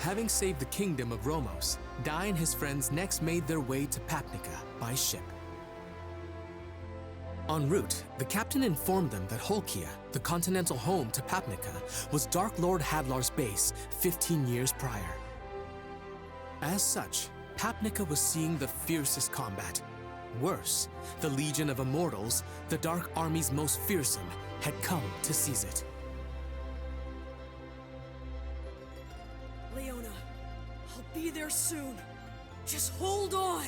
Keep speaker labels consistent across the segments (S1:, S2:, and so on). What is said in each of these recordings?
S1: Having saved the kingdom of Romos, Dai and his friends next made their way to Papnica by ship. En route, the captain informed them that Holkia, the continental home to Papnica, was Dark Lord Hadlar's base 15 years prior. As such, Papnica was seeing the fiercest combat. Worse, the Legion of Immortals, the Dark Army's most fearsome, had come to seize it.
S2: Leona, I'll be there soon. Just hold on!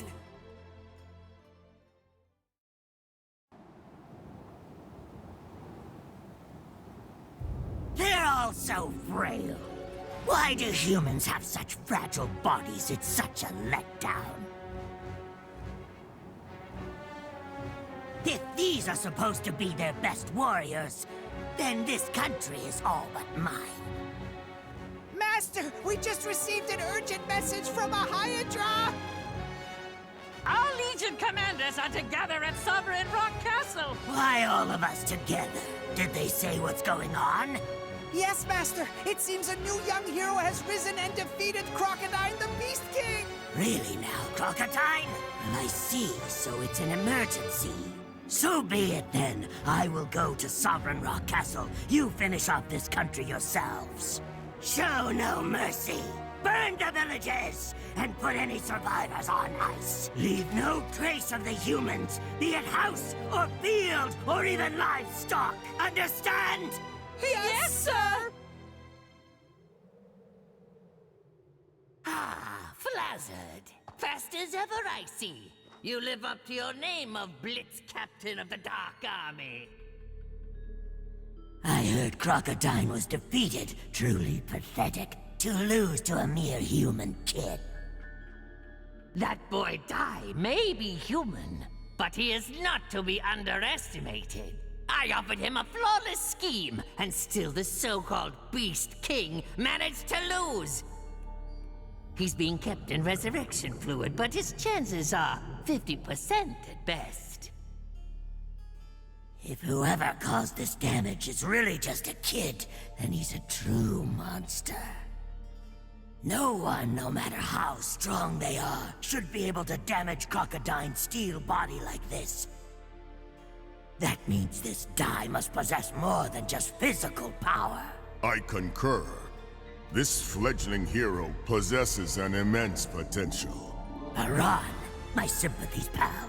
S3: They're all so frail. Why do humans have such fragile bodies? It's such a letdown. If these are supposed to be their best warriors, then this country is all but mine.
S4: Master, we just received an urgent message from a Hydra!
S5: Our Legion commanders are together at Sovereign Rock Castle!
S3: Why all of us together? Did they say what's going on?
S4: Yes, Master. It seems a new young hero has risen and defeated Crocodile the Beast King!
S3: Really now, Crocodile? I see, so it's an emergency. So be it then. I will go to Sovereign Rock Castle. You finish off this country yourselves. Show no mercy. Burn the villages, and put any survivors on ice. Leave no trace of the humans, be it house or field or even livestock. Understand?
S2: Yes, sir!
S5: Ah, Flazzard. Fast as ever, I see. You live up to your name of Blitz Captain of the Dark Army.
S3: I heard Crocodile was defeated. Truly pathetic. To lose to a mere human kid.
S5: That boy Dai may be human, but he is not to be underestimated. I offered him a flawless scheme, and still the so-called Beast King managed to lose. He's being kept in resurrection fluid, but his chances are 50% at best.
S3: If whoever caused this damage is really just a kid, then he's a true monster. No one, no matter how strong they are, should be able to damage Crocodile's steel body like this. That means this Dai must possess more than just physical power.
S6: I concur. This fledgling hero possesses an immense potential.
S3: Haran, my sympathies, pal.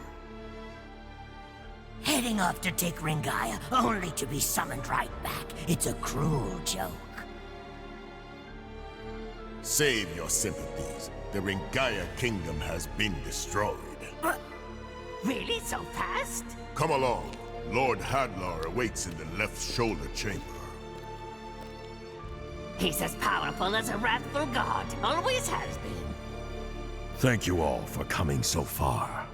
S3: Heading off to take Ringaya, only to be summoned right back. It's a cruel joke.
S6: Save your sympathies. The Ringaya kingdom has been destroyed.
S5: Really so fast?
S6: Come along. Lord Hadlar awaits in the left shoulder chamber.
S5: He's as powerful as a wrathful god, always has been.
S7: Thank you all for coming so far.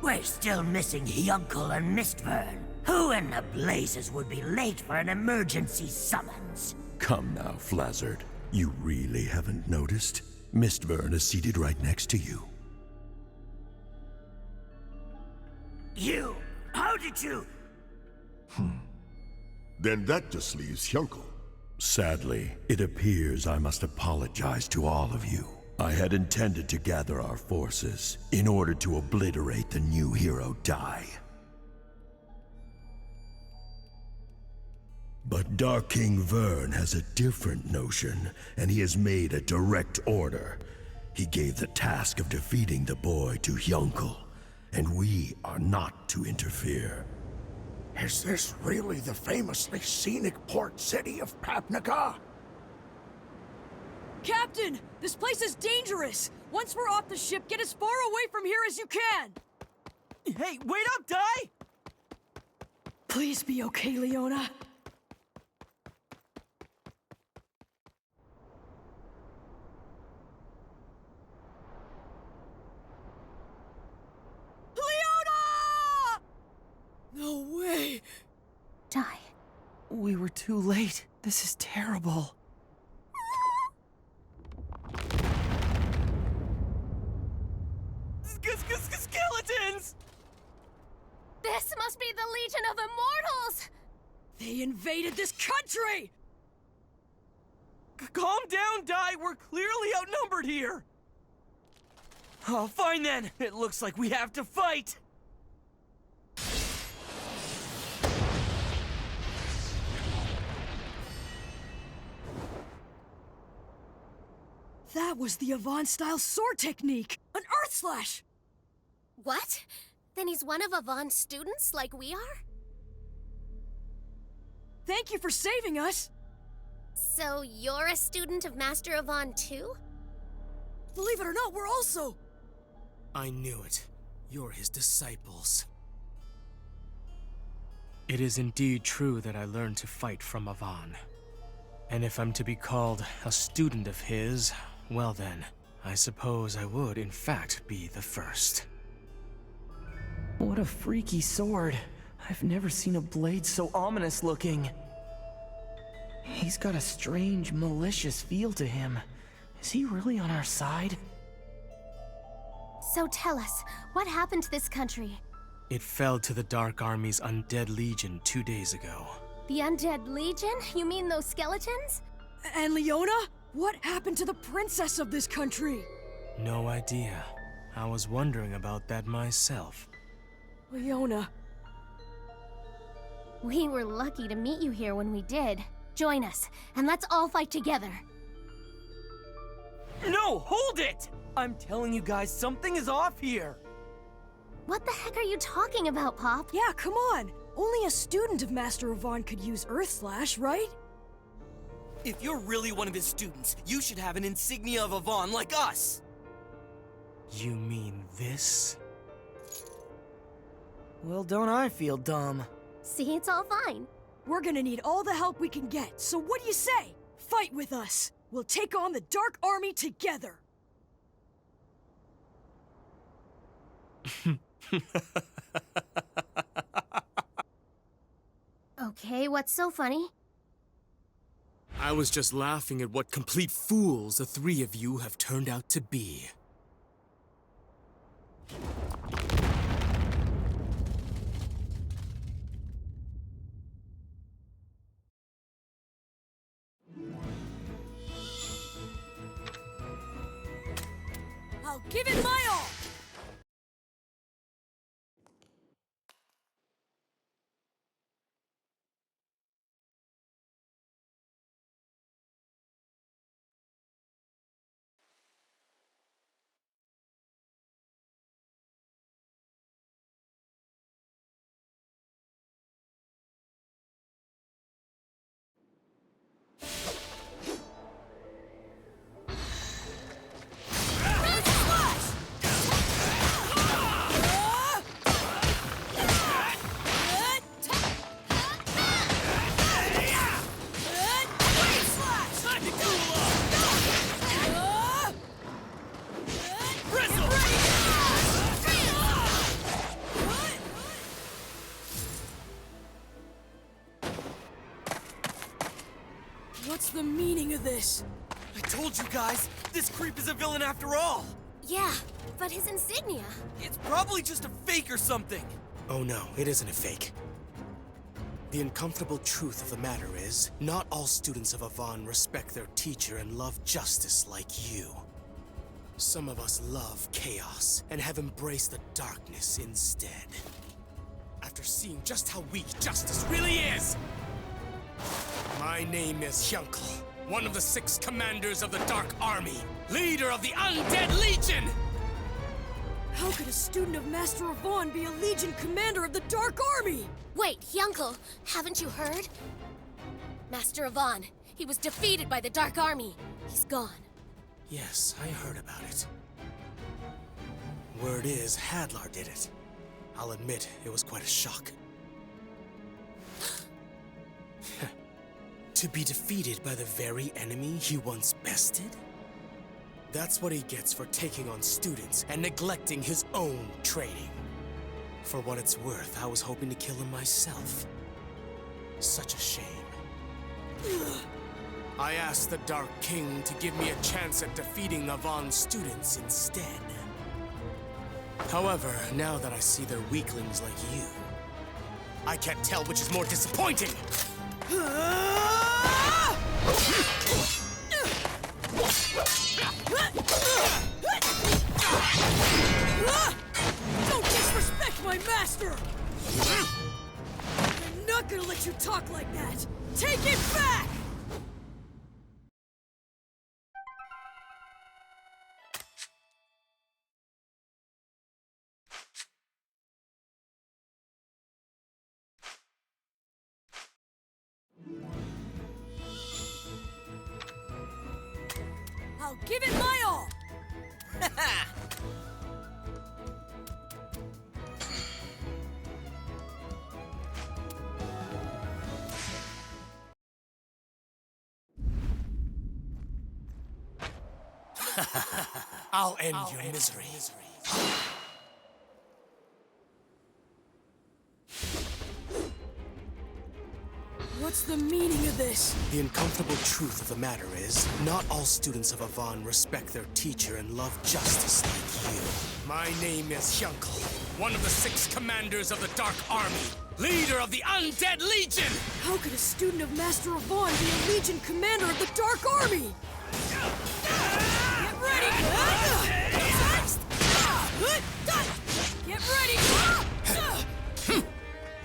S3: We're still missing Yunkel and Mistvern. Who in the blazes would be late for an emergency summons?
S7: Come now, Flazzard. You really haven't noticed? Mistvern is seated right next to you.
S3: You? How did you?
S6: Then that just leaves Hyunkel.
S7: Sadly, it appears I must apologize to all of you. I had intended to gather our forces in order to obliterate the new hero Dai. But Dark King Vern has a different notion, and he has made a direct order. He gave the task of defeating the boy to Hyunkel, and we are not to interfere.
S8: Is this really the famously scenic port city of Papnica?
S2: Captain, this place is dangerous. Once we're off the ship, get as far away from here as you can.
S4: Hey, wait up, Dai!
S2: Please be okay, Leona. No way!
S9: Dai.
S4: We were too late. This is terrible. Skeletons!
S9: This must be the Legion of Immortals!
S2: They invaded this country!
S10: Calm down, Dai. We're clearly outnumbered here. Oh, fine then. It looks like we have to fight.
S2: That was the Avant-style sword technique! An Earth Slash!
S9: What? Then he's one of Avon's students like we are?
S2: Thank you for saving us!
S9: So you're a student of Master Avon too?
S2: Believe it or not, we're also...
S1: I knew it. You're his disciples. It is indeed true that I learned to fight from Avon. And if I'm to be called a student of his, well then, I suppose I would in fact be the first.
S10: What a freaky sword. I've never seen a blade so ominous looking. He's got a strange, malicious feel to him. Is he really on our side?
S9: So tell us, what happened to this country?
S1: It fell to the Dark Army's Undead Legion 2 days ago.
S9: The Undead Legion? You mean those skeletons?
S2: And Leona? What happened to the princess of this country?
S1: No idea. I was wondering about that myself.
S2: Leona.
S9: We were lucky to meet you here when we did. Join us, and let's all fight together.
S10: No, hold it! I'm telling you guys, something is off here.
S9: What the heck are you talking about, Pop?
S2: Yeah, come on. Only a student of Master Avon could use Earth Slash, right?
S10: If you're really one of his students, you should have an insignia of Avon like us.
S1: You mean this?
S10: Well, don't I feel dumb?
S9: See, it's all fine.
S2: We're gonna need all the help we can get, so what do you say? Fight with us! We'll take on the Dark Army together!
S9: Okay, what's so funny?
S1: I was just laughing at what complete fools the three of you have turned out to be.
S2: I'll give it my all! What's the meaning of this?
S10: I told you guys, this creep is a villain after all.
S9: Yeah, but his insignia.
S10: It's probably just a fake or something.
S1: Oh no, it isn't a fake. The uncomfortable truth of the matter is, not all students of Avon respect their teacher and love justice like you. Some of us love chaos and have embraced the darkness instead. After seeing just how weak justice really is! My name is Hyunkel, one of the 6 commanders of the Dark Army, leader of the Undead Legion!
S2: How could a student of Master Avon be a Legion commander of the Dark Army?
S9: Wait, Hyunkel, haven't you heard? Master Avon, he was defeated by the Dark Army. He's gone.
S1: Yes, I heard about it. Word is, Hadlar did it. I'll admit, it was quite a shock. To be defeated by the very enemy he once bested? That's what he gets for taking on students and neglecting his own training. For what it's worth, I was hoping to kill him myself. Such a shame. I asked the Dark King to give me a chance at defeating Avon's students instead. However, now that I see they're weaklings like you, I can't tell which is more disappointing!
S2: Don't disrespect my master! I'm not gonna let you talk like that! Take it back! I'll give it my all!
S1: I'll end your misery.
S2: What's the meaning of this?
S1: The uncomfortable truth of the matter is, not all students of Avon respect their teacher and love justice like you. My name is Hyunkel, one of the 6 commanders of the Dark Army, leader of the Undead Legion!
S2: How could a student of Master Avon be a Legion commander of the Dark Army? Get ready! Get ready!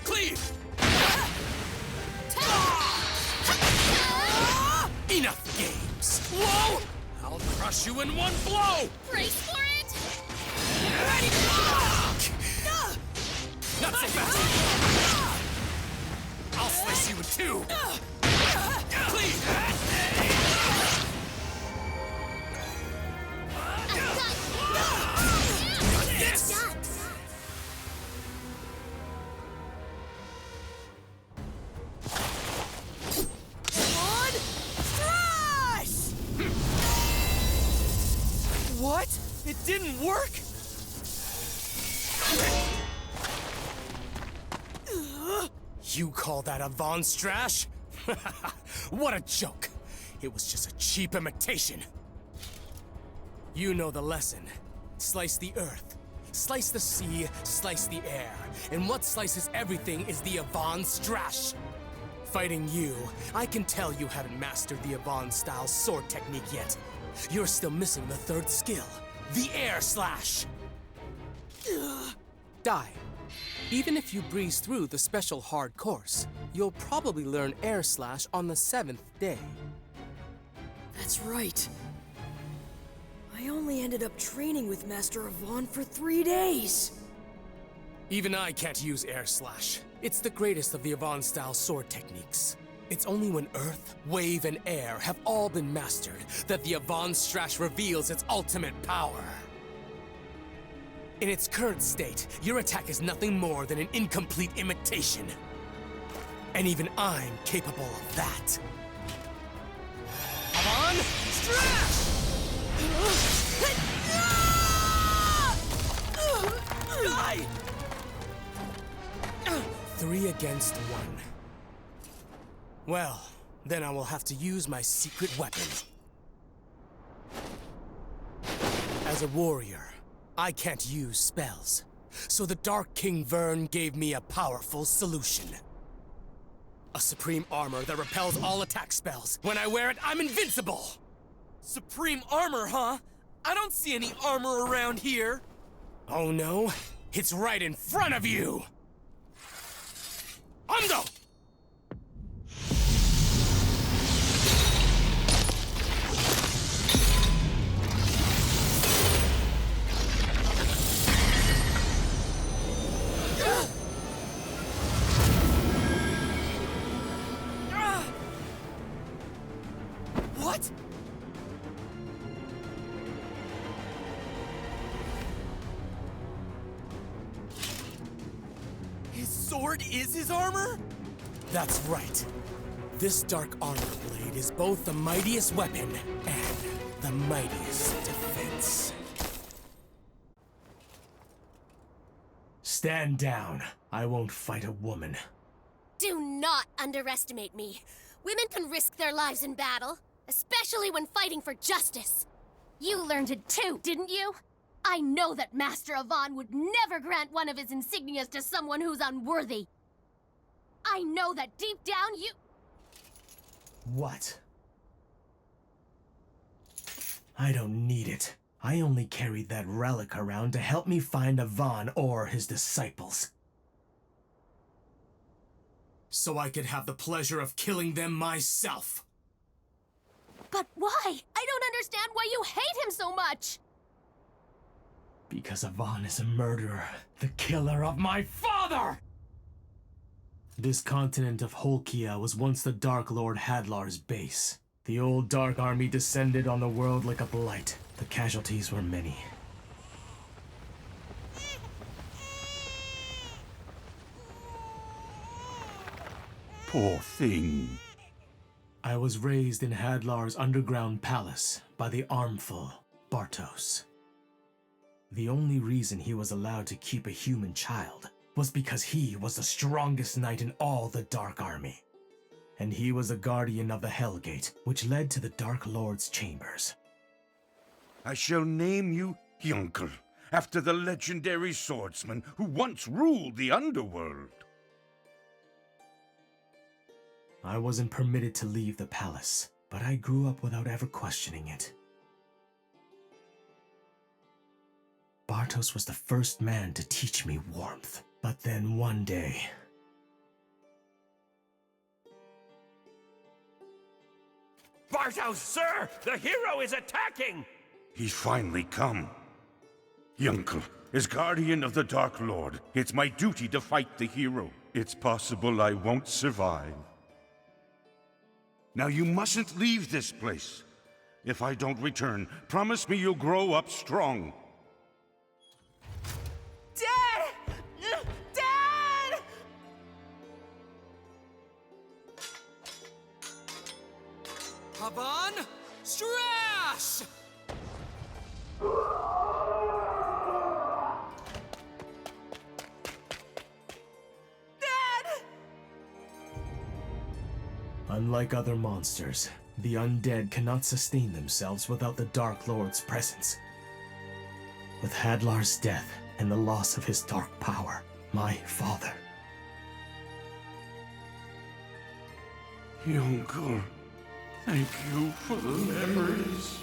S1: Cleave! Enough games! Whoa! I'll crush you in one blow!
S9: Brace for it!
S1: Ready? Not so fast! I'll slice you in 2! Cleave! Yes!
S2: On! Strash!
S10: What? It didn't work?
S1: You call that Avon Strash? What a joke! It was just a cheap imitation. You know the lesson. Slice the earth, slice the sea, slice the air. And what slices everything is the Avon Strash. Fighting you, I can tell you haven't mastered the Avon-style sword technique yet. You're still missing the 3rd skill, the air slash. Die. Even if you breeze through the special hard course, you'll probably learn air slash on the 7th day.
S2: That's right. I only ended up training with Master Avon for 3 days.
S1: Even I can't use air slash. It's the greatest of the Avon-style sword techniques. It's only when earth, wave, and air have all been mastered that the Avon Strash reveals its ultimate power. In its current state, your attack is nothing more than an incomplete imitation. And even I'm capable of that. Avon Strash! Die! 3 against 1. Well, then I will have to use my secret weapon. As a warrior, I can't use spells. So the Dark King Vern gave me a powerful solution. A supreme armor that repels all attack spells. When I wear it, I'm invincible!
S10: Supreme armor, huh? I don't see any armor around here.
S1: Oh no? It's right in front of you! Ando!
S10: What? His sword is his armor?
S1: That's right. This dark armor blade is both the mightiest weapon and the mightiest defense. Stand down. I won't fight a woman.
S9: Do not underestimate me. Women can risk their lives in battle, especially when fighting for justice. You learned it too, didn't you? I know that Master Avon would never grant one of his insignias to someone who's unworthy. I know that deep down you...
S1: What? I don't need it. I only carried that relic around to help me find Avon or his disciples. So I could have the pleasure of killing them myself.
S9: But why? I don't understand why you hate him so much!
S1: Because Avon is a murderer, the killer of my father! This continent of Holkia was once the Dark Lord Hadlar's base. The old Dark Army descended on the world like a blight. The casualties were many.
S11: Poor thing.
S1: I was raised in Hadlar's underground palace by the armful Bartos. The only reason he was allowed to keep a human child was because he was the strongest knight in all the Dark Army. And he was a guardian of the Hellgate, which led to the Dark Lord's chambers.
S11: I shall name you Yunkel, after the legendary swordsman who once ruled the underworld.
S1: I wasn't permitted to leave the palace, but I grew up without ever questioning it. Bartos was the first man to teach me warmth, but then one day...
S12: Bartos, sir! The hero is attacking!
S11: He's finally come. Yunkel, as guardian of the Dark Lord, it's my duty to fight the hero. It's possible I won't survive. Now you mustn't leave this place. If I don't return, promise me you'll grow up strong.
S10: Dad! Dad!
S1: Avon! Strash!
S10: Dad!
S1: Unlike other monsters, the undead cannot sustain themselves without the Dark Lord's presence. With Hadlar's death and the loss of his dark power, my father...
S11: Yunkel, thank you for the memories.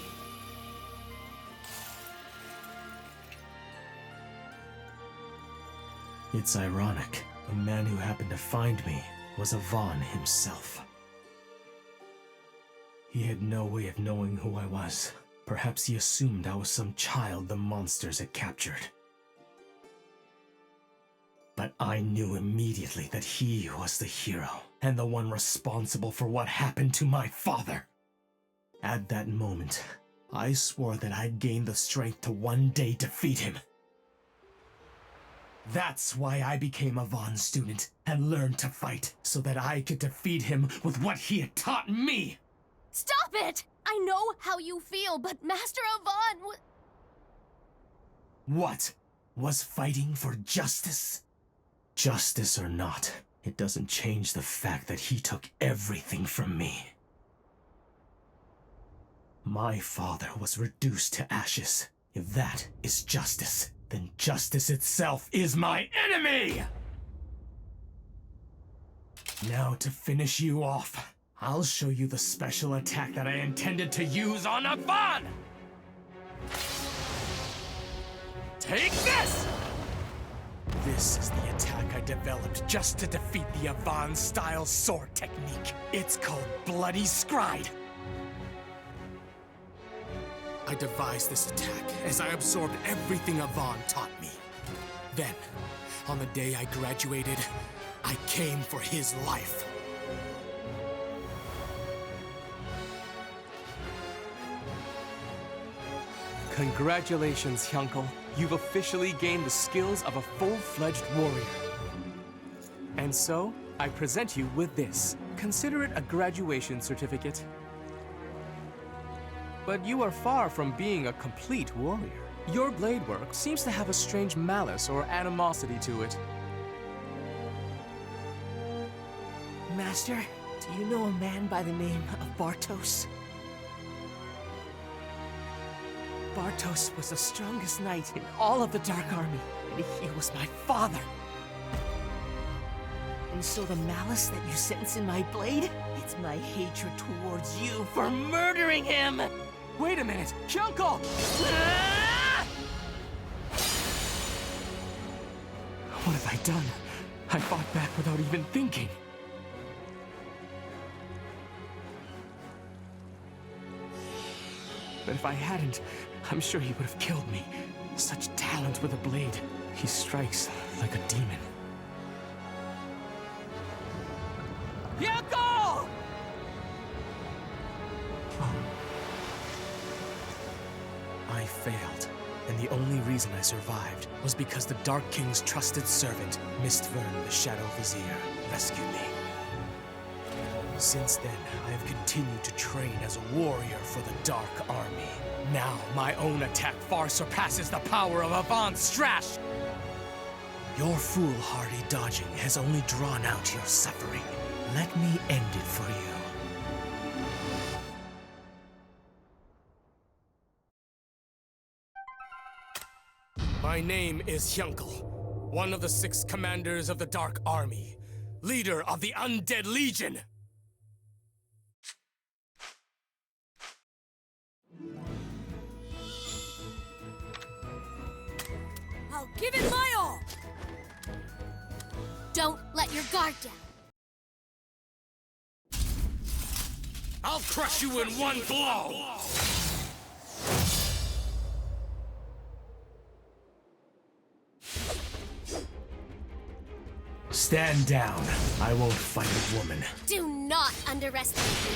S1: It's ironic. The man who happened to find me was Avon himself. He had no way of knowing who I was. Perhaps he assumed I was some child the monsters had captured. But I knew immediately that he was the hero, and the one responsible for what happened to my father. At that moment, I swore that I'd gain the strength to one day defeat him. That's why I became a Von student and learned to fight, so that I could defeat him with what he had taught me!
S9: Stop it! I know how you feel, but Master Avon
S1: What? Was fighting for justice? Justice or not, it doesn't change the fact that he took everything from me. My father was reduced to ashes. If that is justice, then justice itself is my enemy! Now to finish you off, I'll show you the special attack that I intended to use on Avon! Take this! This is the attack I developed just to defeat the Avon-style sword technique. It's called Bloody Scryed. I devised this attack as I absorbed everything Avon taught me. Then, on the day I graduated, I came for his life.
S10: Congratulations, Hyunkel. You've officially gained the skills of a full-fledged warrior. And so, I present you with this. Consider it a graduation certificate. But you are far from being a complete warrior. Your blade work seems to have a strange malice or animosity to it.
S2: Master, do you know a man by the name of Bartos? Bartos was the strongest knight in all of the Dark Army, and he was my father. And so the malice that you sense in my blade, it's my hatred towards you for murdering him!
S1: Wait a minute! Hyunkle! What have I done? I fought back without even thinking. But if I hadn't, I'm sure he would have killed me. Such talent with a blade. He strikes like a demon. Hyunkle! I failed, and the only reason I survived was because the Dark King's trusted servant, Mistvern the Shadow Vizier, rescued me. Since then, I have continued to train as a warrior for the Dark Army. Now, my own attack far surpasses the power of Avant Strash! Your foolhardy dodging has only drawn out your suffering. Let me end it for you. My name is Hyunkle, one of the 6 commanders of the Dark Army, leader of the Undead Legion.
S2: I'll give it my all!
S9: Don't let your guard down.
S1: I'll crush you in one blow! Stand down. I won't fight a woman.
S9: Do not underestimate me.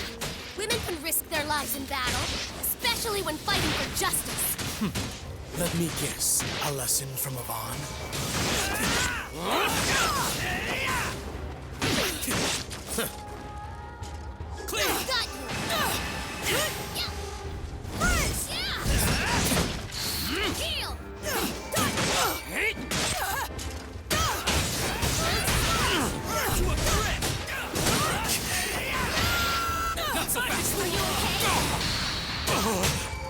S9: Women can risk their lives in battle, especially when fighting for justice.
S1: Let me guess. A lesson from Avant?
S9: Clear! Got you! Freeze! Heal!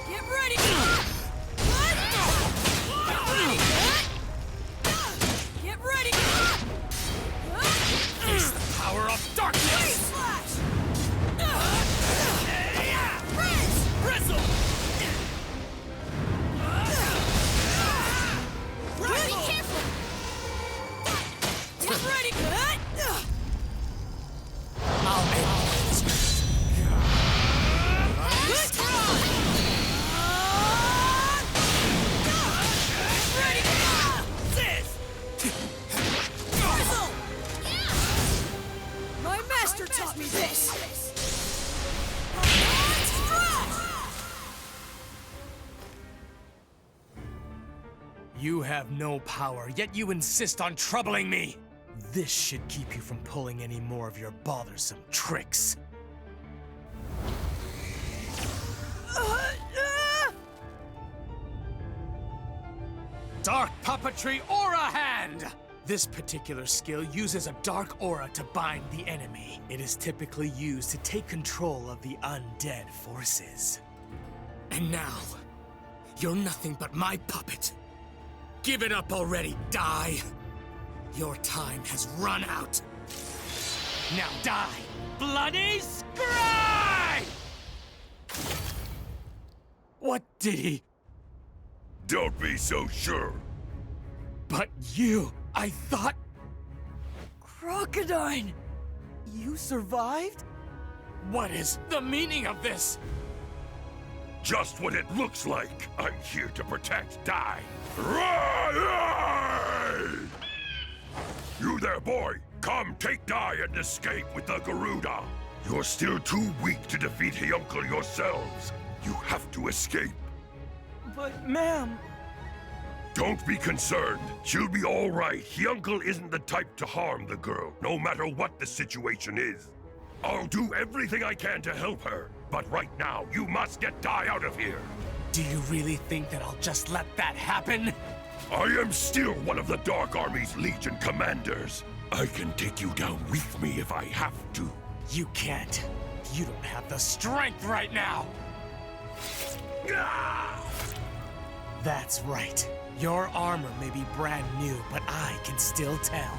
S2: Get ready! Get ready!
S1: Face the power of darkness!
S2: Slash!
S1: Bristle!
S9: Be careful!
S2: Get ready!
S1: I'll end this.
S2: My master taught me this!
S1: You have no power, yet you insist on troubling me! This should keep you from pulling any more of your bothersome tricks. Dark Puppetry Aura Hand! This particular skill uses a dark aura to bind the enemy. It is typically used to take control of the undead forces. And now, you're nothing but my puppet. Give it up already, die! Your time has run out. Now die, bloody scribe! What did he?
S6: Don't be so sure.
S1: But you, I thought...
S10: Crocodile! You survived?
S1: What is the meaning of this?
S6: Just what it looks like. I'm here to protect Dai. You there, boy. Come take Dai and escape with the Garuda. You're still too weak to defeat Hyunkle yourselves. You have to escape.
S10: But, ma'am...
S6: Don't be concerned. She'll be all right. Hyunkle isn't the type to harm the girl, no matter what the situation is. I'll do everything I can to help her. But right now, you must get Dai out of here.
S1: Do you really think that I'll just let that happen?
S6: I am still one of the Dark Army's Legion commanders. I can take you down with me if I have to.
S1: You can't. You don't have the strength right now. That's right. Your armor may be brand new, but I can still tell.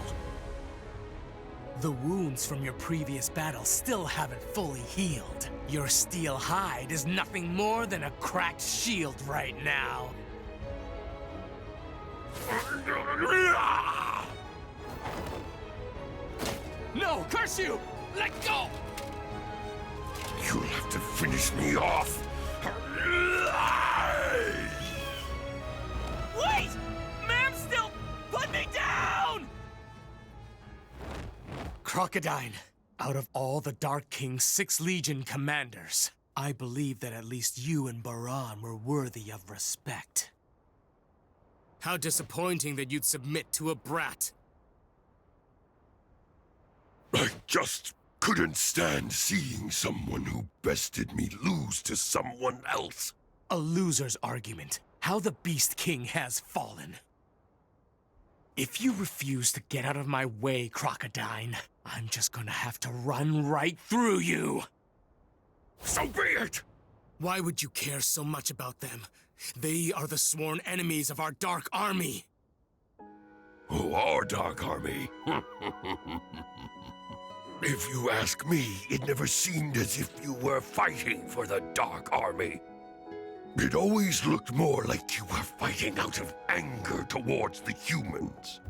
S1: The wounds from your previous battle still haven't fully healed. Your steel hide is nothing more than a cracked shield right now. No, curse you! Let go!
S6: You'll have to finish me off.
S1: Wait! Ma'am, still put me down! Crocodile, out of all the Dark King's 6 Legion commanders, I believe that at least you and Baran were worthy of respect. How disappointing that you'd submit to a brat.
S6: I just couldn't stand seeing someone who bested me lose to someone else.
S1: A loser's argument. How the Beast King has fallen. If you refuse to get out of my way, Crocodile, I'm just gonna have to run right through you.
S6: So be it!
S1: Why would you care so much about them? They are the sworn enemies of our Dark Army.
S6: Oh, our Dark Army? If you ask me, it never seemed as if you were fighting for the Dark Army. It always looked more like you were fighting out of anger towards the humans.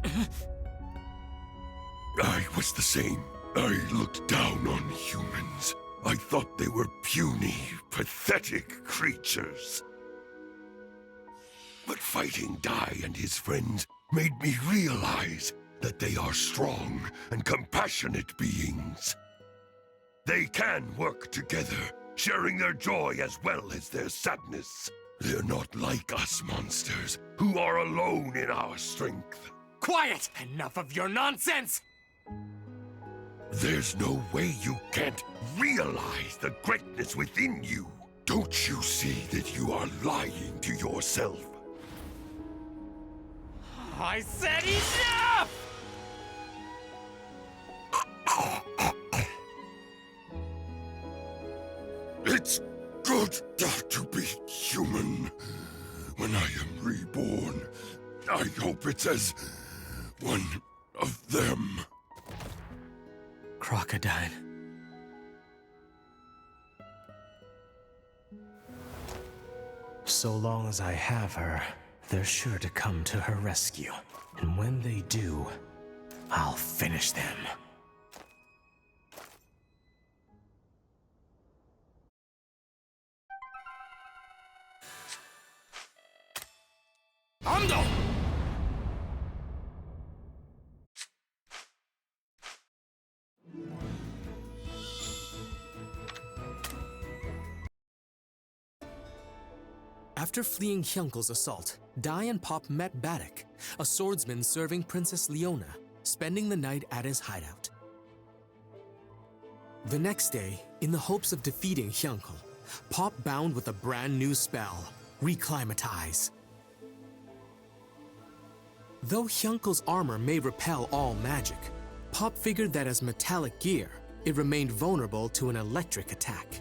S6: I was the same. I looked down on humans. I thought they were puny, pathetic creatures. But fighting Dai and his friends made me realize that they are strong and compassionate beings. They can work together, sharing their joy as well as their sadness. They're not like us monsters, who are alone in our strength.
S1: Quiet! Enough of your nonsense!
S6: There's no way you can't realize the greatness within you. Don't you see that you are lying to yourself?
S1: I said enough!
S6: It's good to be human. When I am reborn, I hope it's as one of them.
S1: Crocodile. So long as I have her, they're sure to come to her rescue. And when they do, I'll finish them. Ando! After fleeing Hyunkel's assault, Dai and Pop met Baddock, a swordsman serving Princess Leona, spending the night at his hideout. The next day, in the hopes of defeating Hyunkel, Pop bound with a brand new spell, Reclimatize. Though Hyunkel's armor may repel all magic, Pop figured that as metallic gear, it remained vulnerable to an electric attack.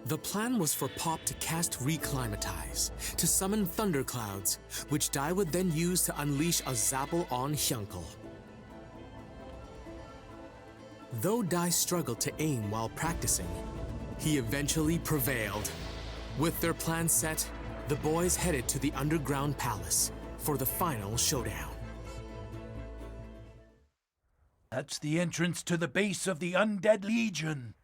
S1: The plan was for Pop to cast Reclimatize, to summon thunderclouds, which Dai would then use to unleash a Zapple on Hyunkel. Though Dai struggled to aim while practicing, he eventually prevailed. With their plan set, the boys headed to the underground palace for the final showdown.
S13: That's the entrance to the base of the Undead Legion.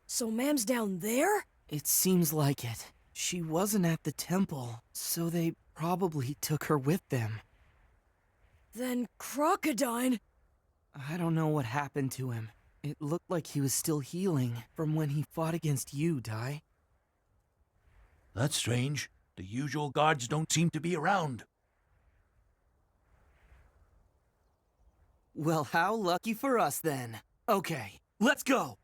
S2: So Mam's down there?
S10: It seems like it. She wasn't at the temple, so they probably took her with them.
S2: Then Crocodile...
S10: I don't know what happened to him. It looked like he was still healing from when he fought against you, Dai.
S13: That's strange. The usual guards don't seem to be around.
S10: Well, how lucky for us then. Okay, let's go!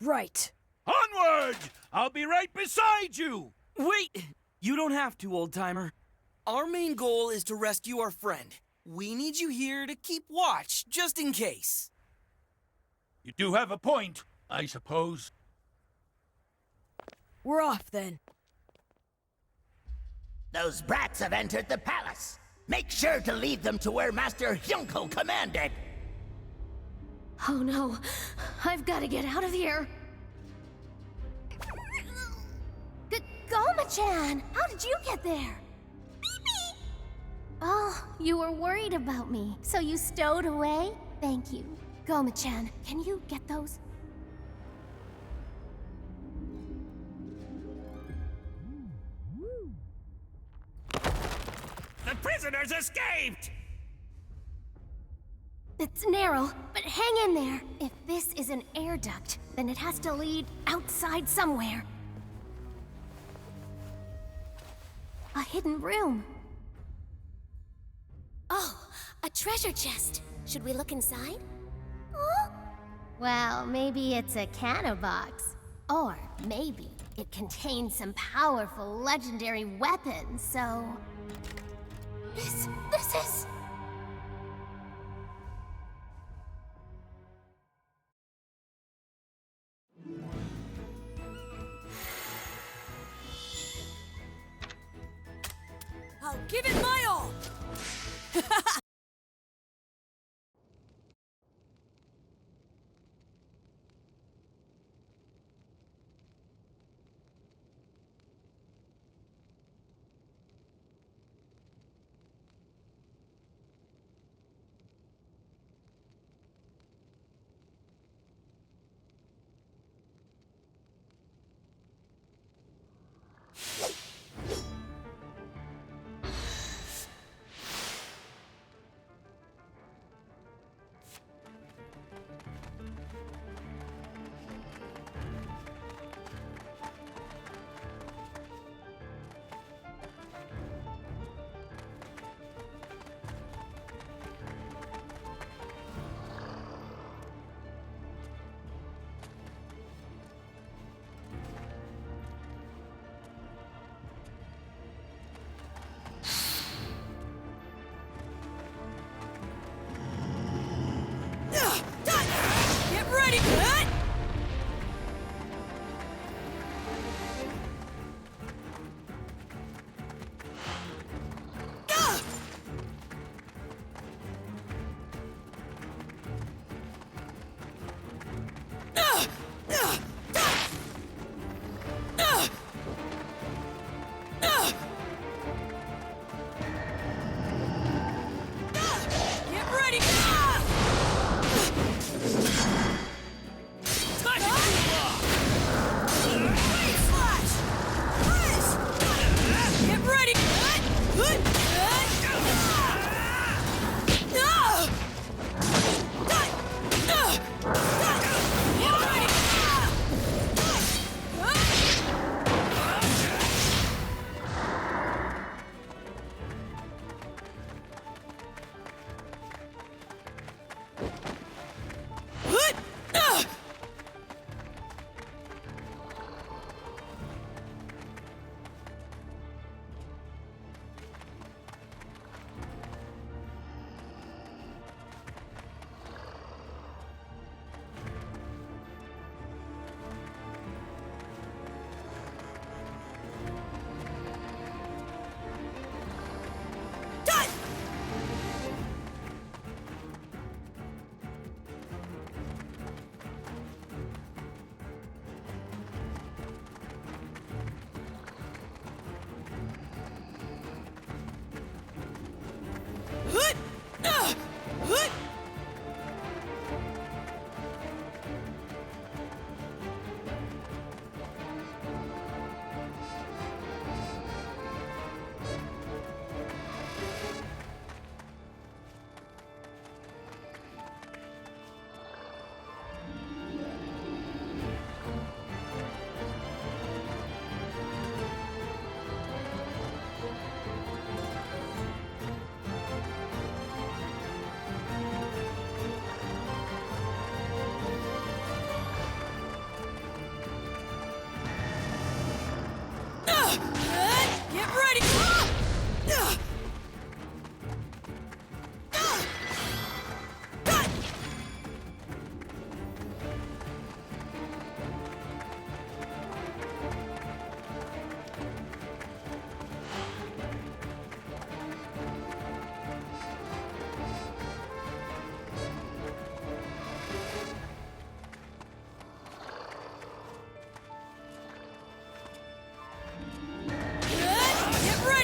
S2: Right.
S13: Onward! I'll be right beside you!
S10: Wait! You don't have to, old-timer. Our main goal is to rescue our friend. We need you here to keep watch, just in case.
S13: You do have a point, I suppose.
S2: We're off then.
S3: Those brats have entered the palace. Make sure to lead them to where Master Hyunko commanded.
S9: Oh no, I've got to get out of here. Goma-chan, how did you get there? Oh, you were worried about me, so you stowed away? Thank you. Goma-chan, can you get those?
S12: The prisoners escaped!
S9: It's narrow, but hang in there. If this is an air duct, then it has to lead outside somewhere. A hidden room. Oh, a treasure chest. Should we look inside? Huh? Well, maybe it's a canna box. Or maybe it contains some powerful legendary weapons, so... This is...
S2: I'll give it my all!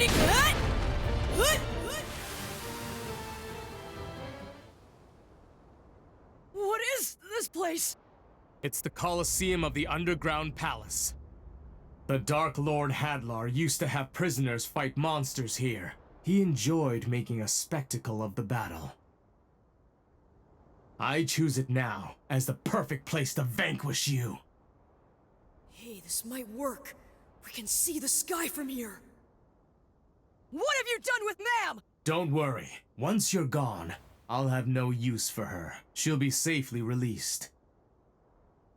S2: ready! What is this place?
S1: It's the Colosseum of the Underground Palace. The Dark Lord Hadlar used to have prisoners fight monsters here. He enjoyed making a spectacle of the battle. I choose it now as the perfect place to vanquish you.
S2: Hey, this might work. We can see the sky from here. What have you done with Ma'am?
S1: Don't worry. Once you're gone, I'll have no use for her. She'll be safely released.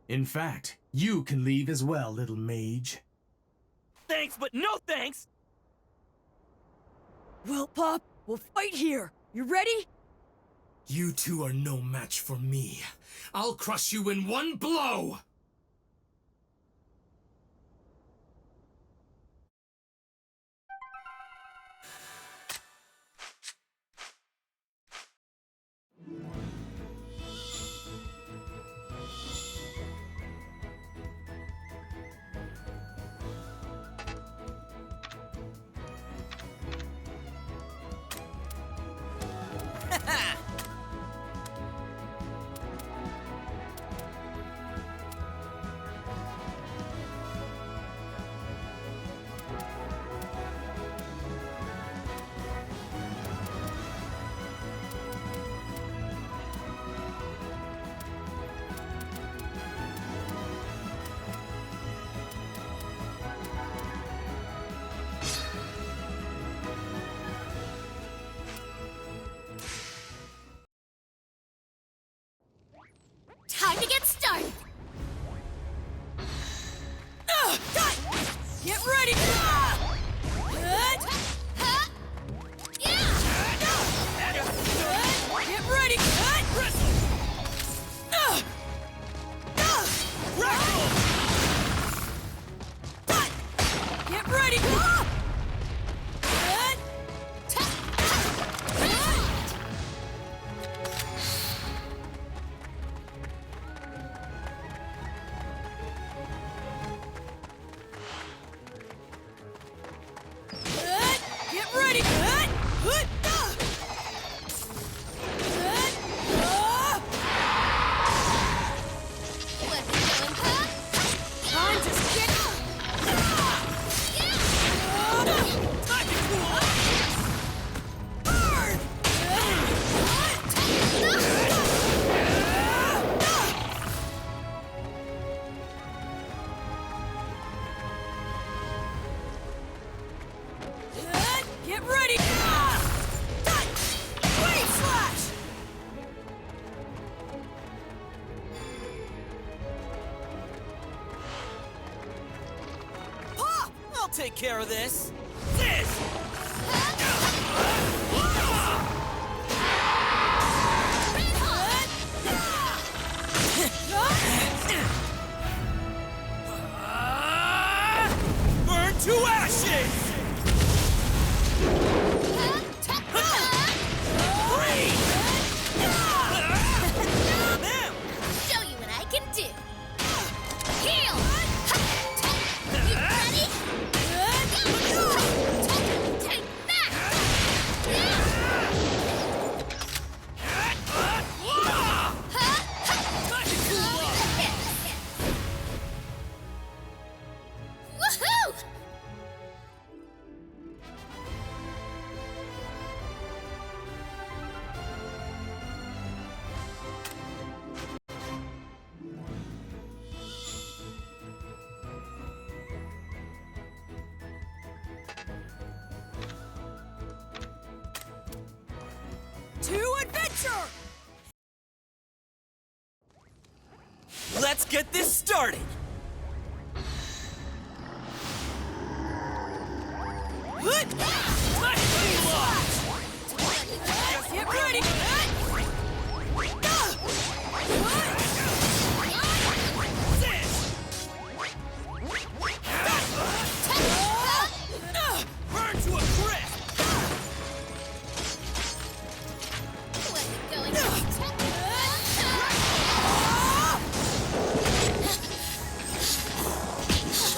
S1: In fact, you can leave as well, little mage.
S2: Thanks, but no thanks! Well, Pop, we'll fight here. You ready?
S1: You two are no match for me. I'll crush you in one blow!
S9: Time to get started!
S2: Get ready! Get ready! Get ready! Get ready! I'm just kidding! Get ready! Wave slash! Pop! I'll take care of this. Burn to ashes!
S9: Show you what I can do. Heal! You ready? Take that! Woohoo!
S2: To adventure! Let's get this started! Get ready! Burn to a crisp!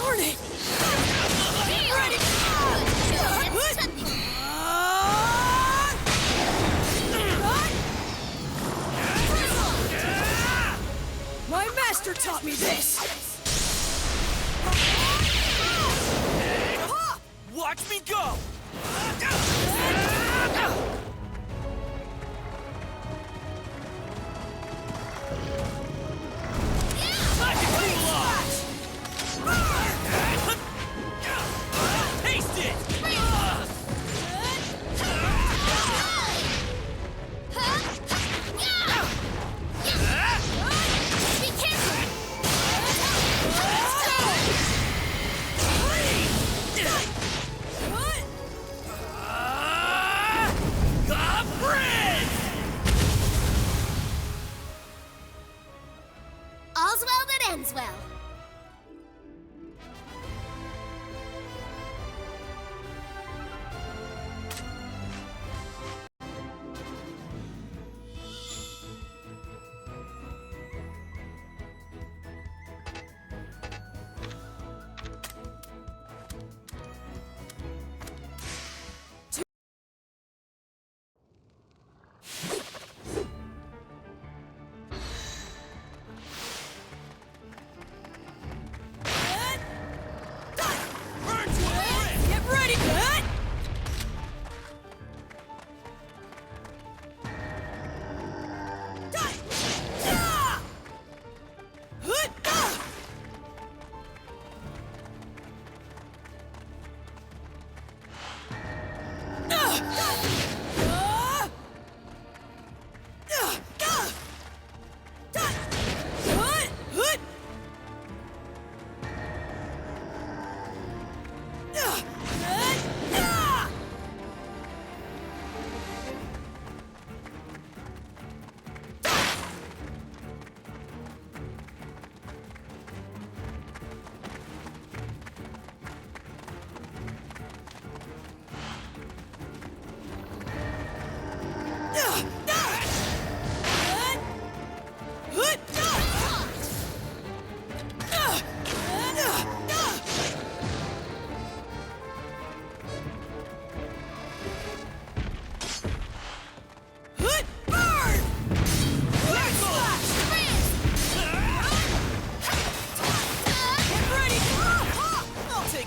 S2: Darn it! Get ready!
S12: Watch me go! Taste it!
S9: Be careful! All's well that ends well.
S2: Get ready!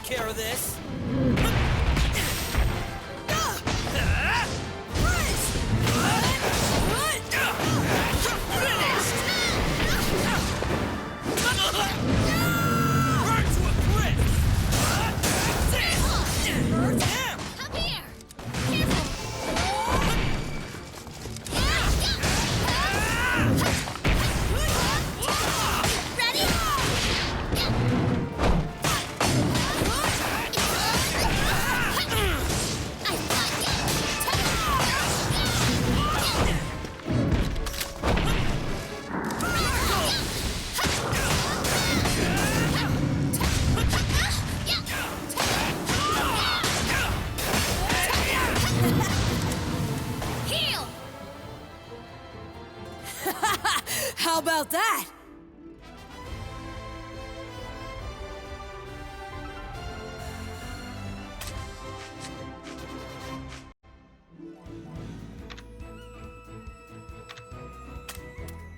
S12: Care of this.
S2: How about that?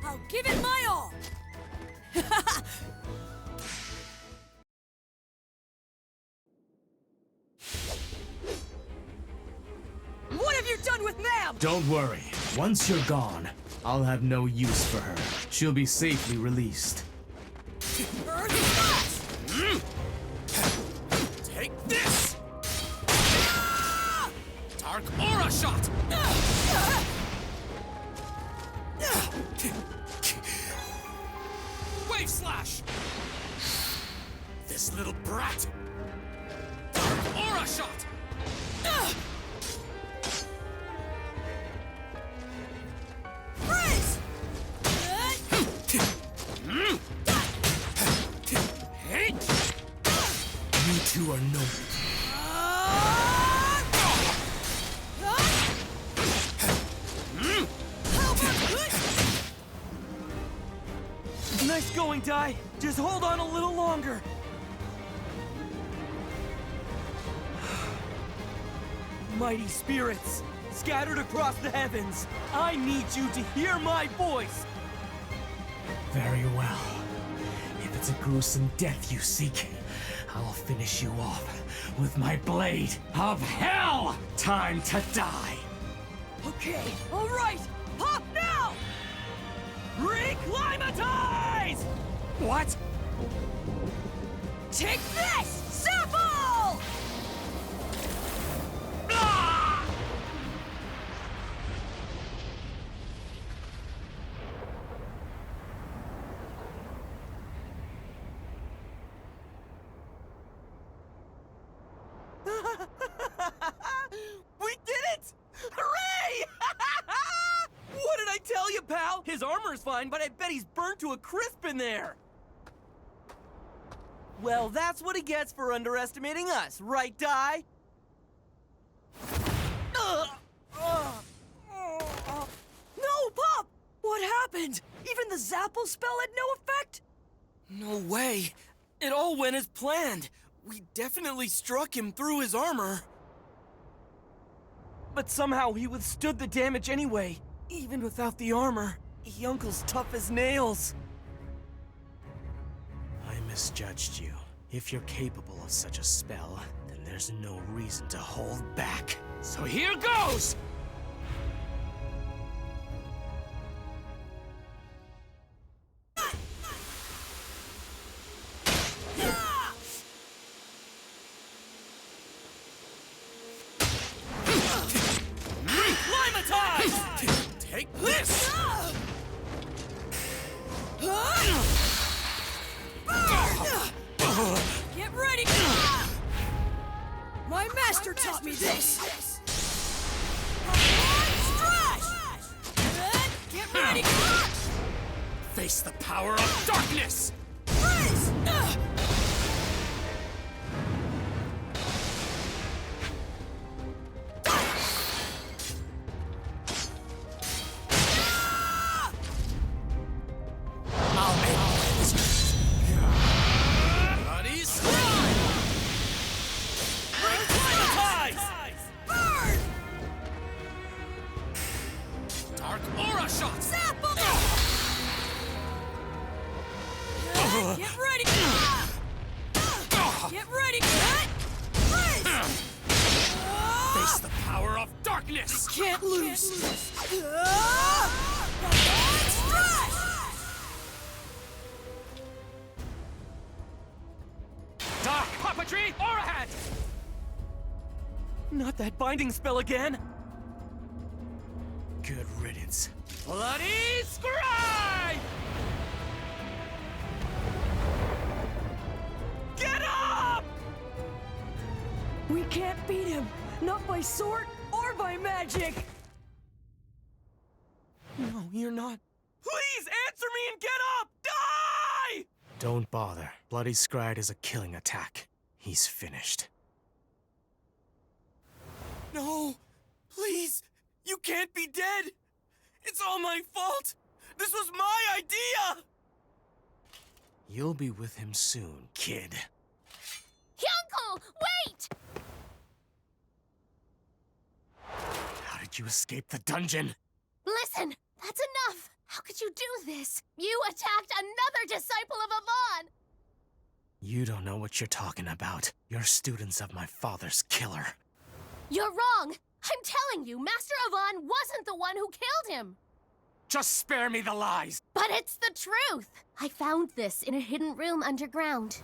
S2: I'll give it my all! What have you done with Ma'am?
S1: Don't worry. Once you're gone, I'll have no use for her. She'll be safely released.
S2: Earth Slash!
S12: Take this! Dark Aura Shot! Wave Slash! This little brat! Dark Aura Shot!
S2: Freeze!
S1: You two are no.
S10: Nice going, Dai. Just hold on a little longer. Mighty spirits, scattered across the heavens, I need you to hear my voice.
S1: Very well. If it's a gruesome death you seek,
S10: I'll finish you off with my blade of hell! Time to die!
S2: Okay, alright! Pop now!
S10: Reclimatize! What?
S2: Take this! Sample!
S10: We did it! Hooray! What did I tell you, pal? His armor's fine, but I bet he's burnt to a crisp in there. Well, that's what he gets for underestimating us, right, Dai?
S2: No, Pop! What happened? Even the Zapple spell had no effect?
S10: No way. It all went as planned. We definitely struck him through his armor. But somehow he withstood the damage anyway, even without the armor. Yunkle's tough as nails. I misjudged you. If you're capable of such a spell, then there's no reason to hold back. So here goes! Take this!
S2: Get ready! My master taught me this! Strash! Get ready!
S1: Face the power of darkness!
S2: Freeze! Get ready! Get ready! Freeze!
S1: Face the power of darkness!
S2: Can't lose! Strash!
S10: Dark puppetry, or ahead! Not that binding spell again! Good riddance. Bloody Scribe! Get up!
S2: We can't beat him! Not by sword or by magic!
S10: No, you're not. Please answer me and get up! Die! Don't bother. Bloody Scribe is a killing attack. He's finished. No! Please! You can't be dead! It's all my fault! This was my idea! You'll be with him soon, kid.
S9: Hyuncle, wait!
S10: How did you escape the dungeon?
S9: Listen, that's enough! How could you do this? You attacked another disciple of Avon!
S10: You don't know what you're talking about. You're students of my father's killer.
S9: You're wrong! I'm telling you, Master Avon wasn't the one who killed him!
S10: Just spare me the lies!
S9: But it's the truth! I found this in a hidden room underground.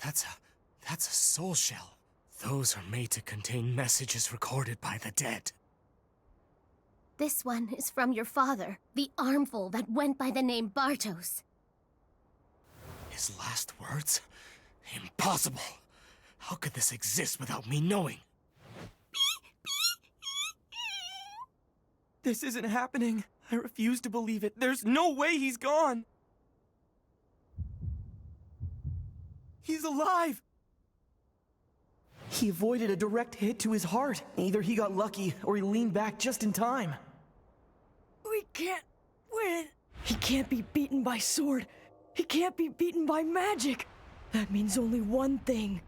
S10: That's a soul shell. Those are made to contain messages recorded by the dead.
S9: This one is from your father, the armful that went by the name Bartos.
S10: His last words? Impossible! How could this exist without me knowing? This isn't happening. I refuse to believe it. There's no way he's gone. He's alive! He avoided a direct hit to his heart. Either he got lucky, or he leaned back just in time.
S2: We can't win! He can't be beaten by sword. He can't be beaten by magic. That means only one thing.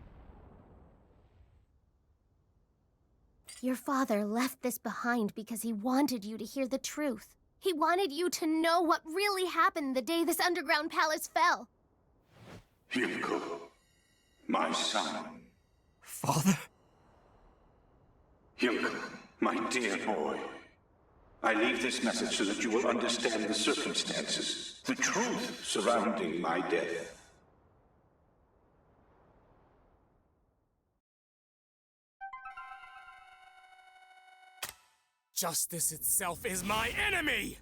S9: Your father left this behind because he wanted you to hear the truth. He wanted you to know what really happened the day this underground palace fell.
S11: Hyuncle, My son.
S1: Father?
S11: Yunkel, my dear boy. I leave this message so that you will understand the circumstances, the truth surrounding my death.
S1: Justice itself is my enemy!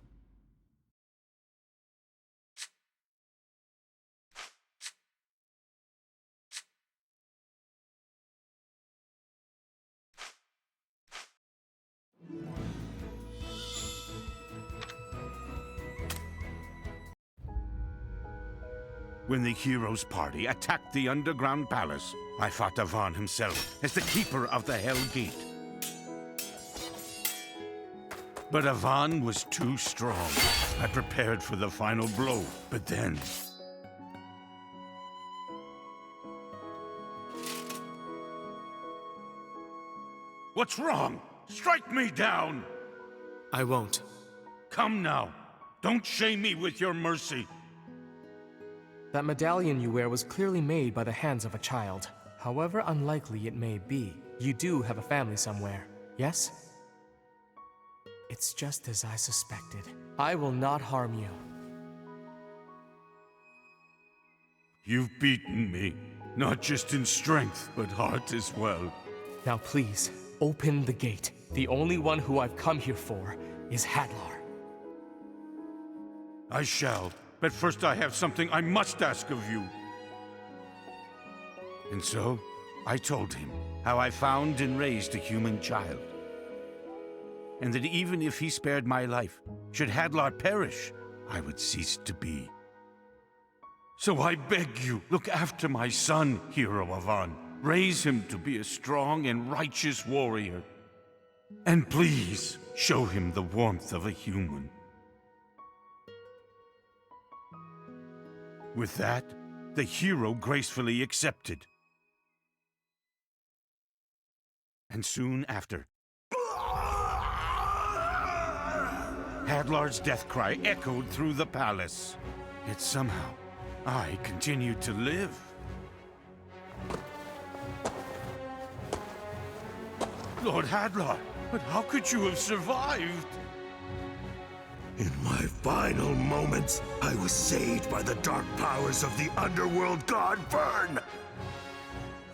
S11: When the heroes' party attacked the underground palace, I fought Avan himself as the keeper of the Hell Gate. But Avan was too strong. I prepared for the final blow, but then... What's wrong? Strike me down!
S1: I won't.
S11: Come now. Don't shame me with your mercy.
S1: That medallion you wear was clearly made by the hands of a child. However unlikely it may be, you do have a family somewhere, yes? It's just as I suspected. I will not harm you.
S11: You've beaten me, not just in strength, but heart as well.
S1: Now please, open the gate. The only one who I've come here for is Hadlar.
S11: I shall, but first I have something I must ask of you. And so, I told him how I found and raised a human child. And that even if he spared my life, should Hadlar perish, I would cease to be. So I beg you, look after my son, Hero Avan. Raise him to be a strong and righteous warrior. And please, show him the warmth of a human. With that, the hero gracefully accepted. And soon after, Hadlar's death cry echoed through the palace. Yet somehow, I continued to live. Lord Hadlar, but how could you have survived?
S7: In my final moments, I was saved by the dark powers of the underworld god Vern.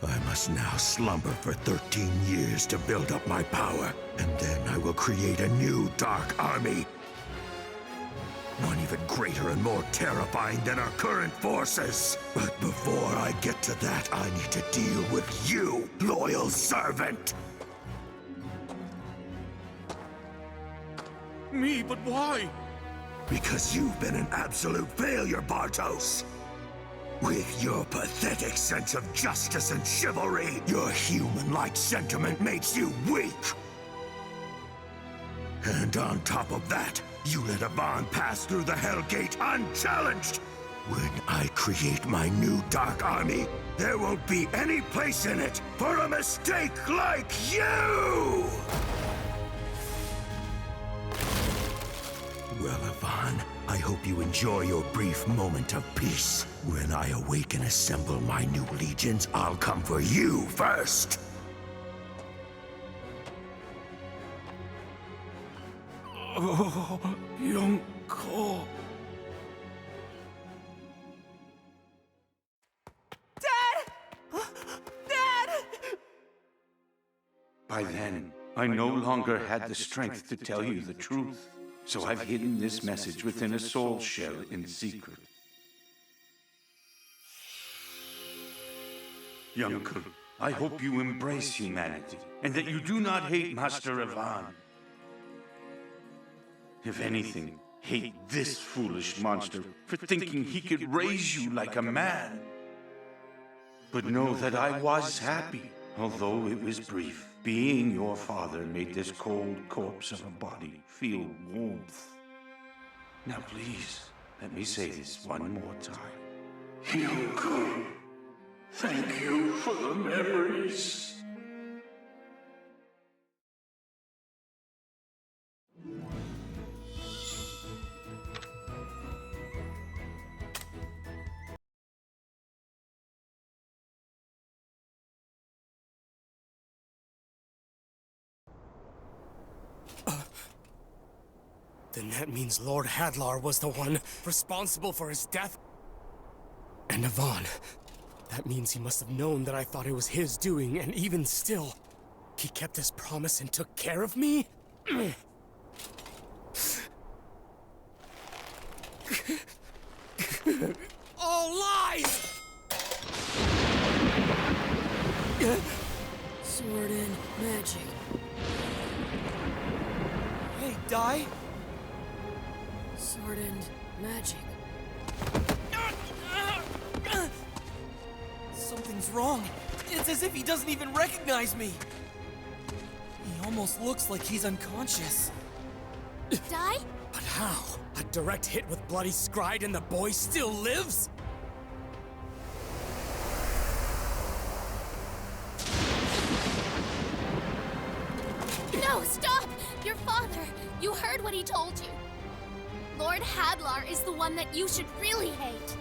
S7: I must now slumber for 13 years to build up my power, and then I will create a new dark army. One even greater and more terrifying than our current forces. But before I get to that, I need to deal with you, loyal servant.
S11: Me, but why?
S7: Because you've been an absolute failure, Bartos. With your pathetic sense of justice and chivalry, your human-like sentiment makes you weak. And on top of that, you let Avan pass through the Hell Gate unchallenged. When I create my new Dark Army, there won't be any place in it for a mistake like you! Well, Avan, I hope you enjoy your brief moment of peace. When I awake and assemble my new legions, I'll come for you first.
S11: Oh, Yunkel.
S4: Dad! Dad!
S11: By then, I no longer had the strength to tell you the truth. So I've hidden this message within a soul shell in secret. Yunkel, I hope you embrace humanity, and that you do not hate Master Avan. If anything, hate this foolish monster for thinking he could raise you like a man. But know that I was happy, although it was brief. Being your father made this cold corpse of a body feel warmth. Now please, let me say this one more time. Yunkel, thank you for the memories.
S1: Then that means Lord Hadlar was the one responsible for his death? And Yvonne. That means he must have known that I thought it was his doing, and even still, he kept his promise and took care of me? All lies!
S2: Sword and magic.
S10: Hey, Dai?
S2: Sword and magic.
S10: Something's wrong. It's as if he doesn't even recognize me. He almost looks like he's unconscious.
S9: Dai?
S1: But how? A direct hit with Bloody Scride and the boy still lives?
S9: No, stop! Your father! You heard what he told you. Lord Hadlar is the one that you should really hate.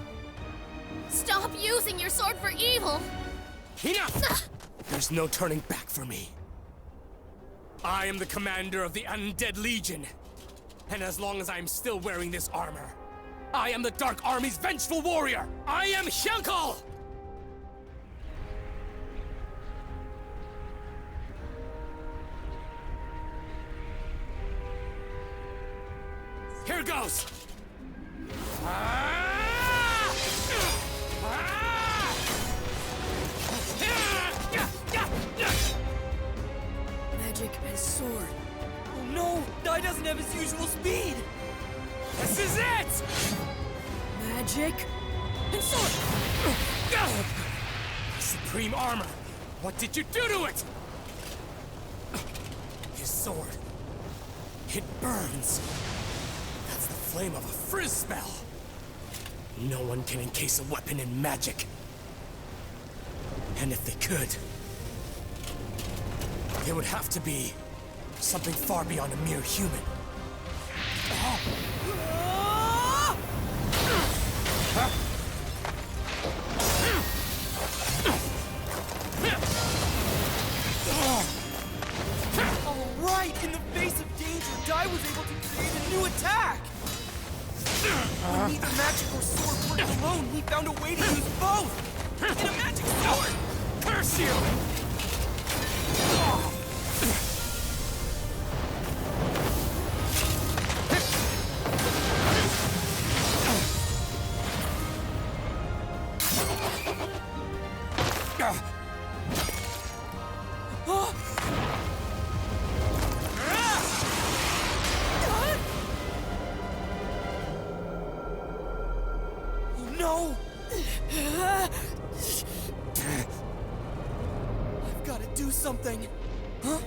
S9: Stop using your sword for evil!
S1: Enough! There's no turning back for me. I am the commander of the Undead Legion. And as long as I'm still wearing this armor, I am the Dark Army's vengeful warrior! I am Hyunkle! Here goes!
S2: Magic and sword.
S10: Oh no! Dai doesn't have his usual speed!
S1: This is it!
S2: Magic and sword!
S1: Supreme armor! What did you do to it? His sword. It burns. That's the flame of a frizz spell. No one can encase a weapon in magic. And if they could, it would have to be something far beyond a mere human.
S10: All right! In the face of danger, Dai was able to create a new attack! When neither magic or sword worked alone, he found a way to use both! In a magic sword!
S1: Curse you!
S10: No! I've got to do something. Huh?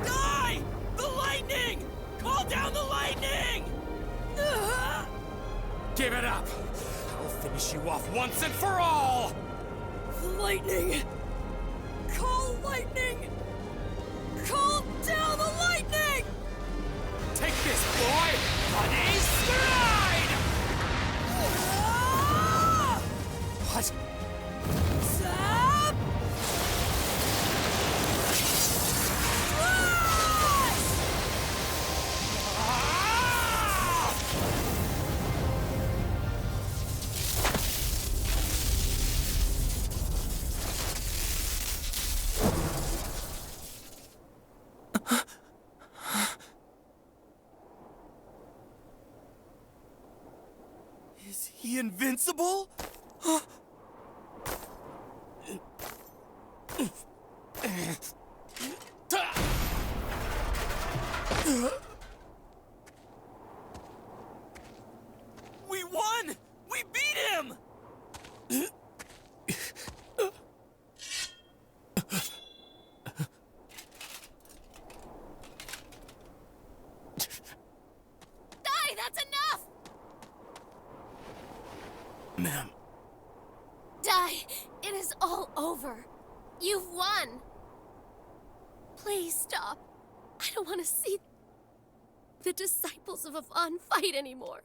S10: Die! The lightning! Call down the lightning!
S1: Give it up! I'll finish you off once and for all!
S2: Lightning! Call lightning! Call down the lightning!
S1: Take this, boy! Bloody Scride! What?
S2: Zap!
S10: Is he invincible? We won! We beat him!
S9: Dai, that's enough!
S1: Ma'am.
S9: Dai, it is all over. You've won. Please stop. I don't want to see the disciples of Yvonne fight anymore.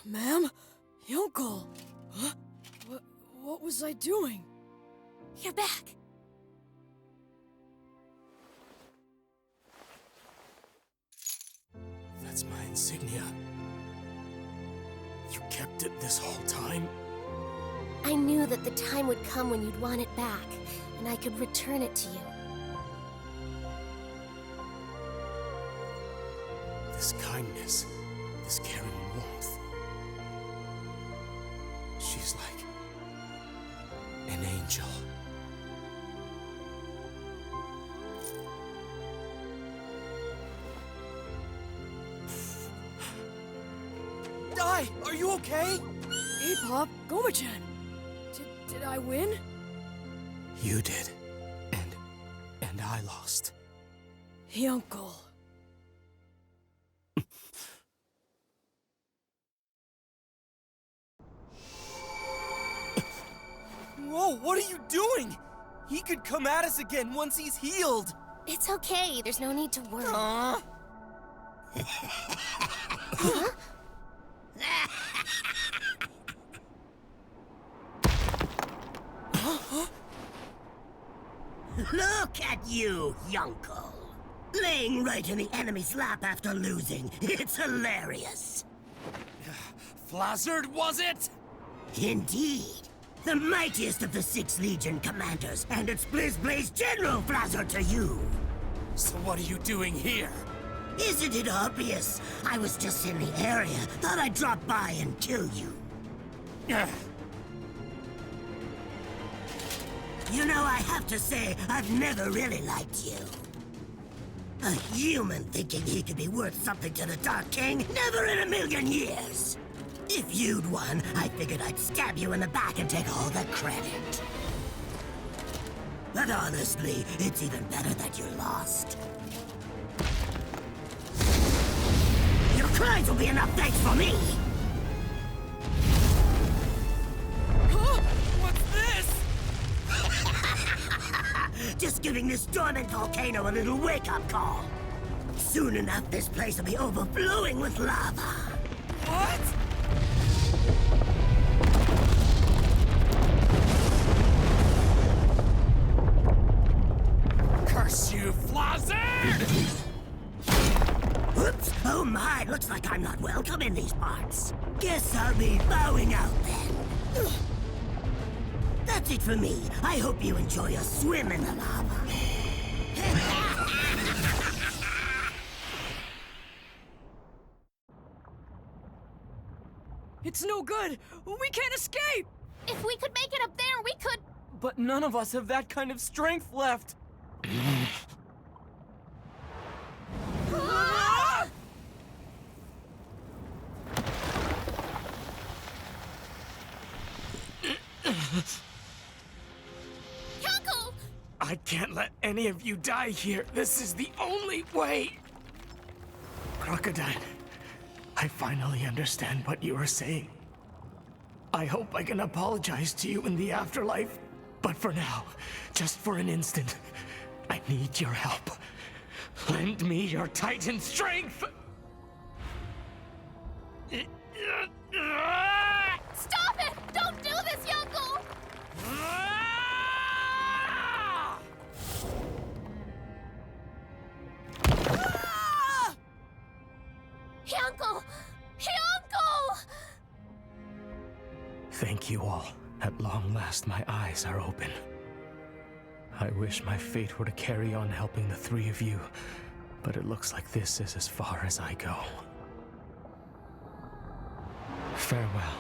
S2: Ma'am? Uncle! Huh? What was I doing?
S9: You're back.
S1: That's my insignia. You kept it this whole time?
S9: I knew that the time would come when you'd want it back, and I could return it to you.
S1: This kindness, this caring warmth. She's like an angel.
S10: Dai, are you okay?
S2: Hey, Pop, Goma-chan. Did I win?
S1: You did. And I lost.
S2: Uncle.
S10: Whoa, what are you doing? He could come at us again once he's healed.
S9: It's okay, there's no need to worry.
S10: Huh?
S9: Huh?
S3: Look at you, Yunkel. Laying right in the enemy's lap after losing. It's hilarious.
S10: Flazzard, was it?
S3: Indeed. The mightiest of the 6 Legion commanders, and it's Blaze General Flazzard to you.
S10: So what are you doing here?
S3: Isn't it obvious? I was just in the area. Thought I'd drop by and kill you. You know, I have to say, I've never really liked you. A human thinking he could be worth something to the Dark King? Never in a million years! If you'd won, I figured I'd stab you in the back and take all the credit. But honestly, it's even better that you lost. Your crimes will be enough thanks for me!
S10: Huh? What's this?
S3: Just giving this dormant volcano a little wake-up call. Soon enough, this place will be overflowing with lava.
S10: What? Curse you, Flazzer!
S3: Oops! Oh my, looks like I'm not welcome in these parts. Guess I'll be bowing out then. That's it for me. I hope you enjoy your swim in the lava.
S2: It's no good! We can't escape!
S9: If we could make it up there, we could...
S10: But none of us have that kind of strength left.
S9: Uncle!
S10: I can't let any of you die here. This is the only way. Crocodile, I finally understand what you are saying. I hope I can apologize to you in the afterlife, but for now, just for an instant, I need your help. Lend me your Titan strength!
S9: Stop it! Don't do this, Uncle! Uncle! Uncle!
S1: Thank you all. At long last, my eyes are open. I wish my fate were to carry on helping the 3 of you, but it looks like this is as far as I go. Farewell,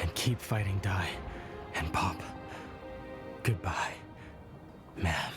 S1: and keep fighting Dai and Pop. Goodbye, ma'am.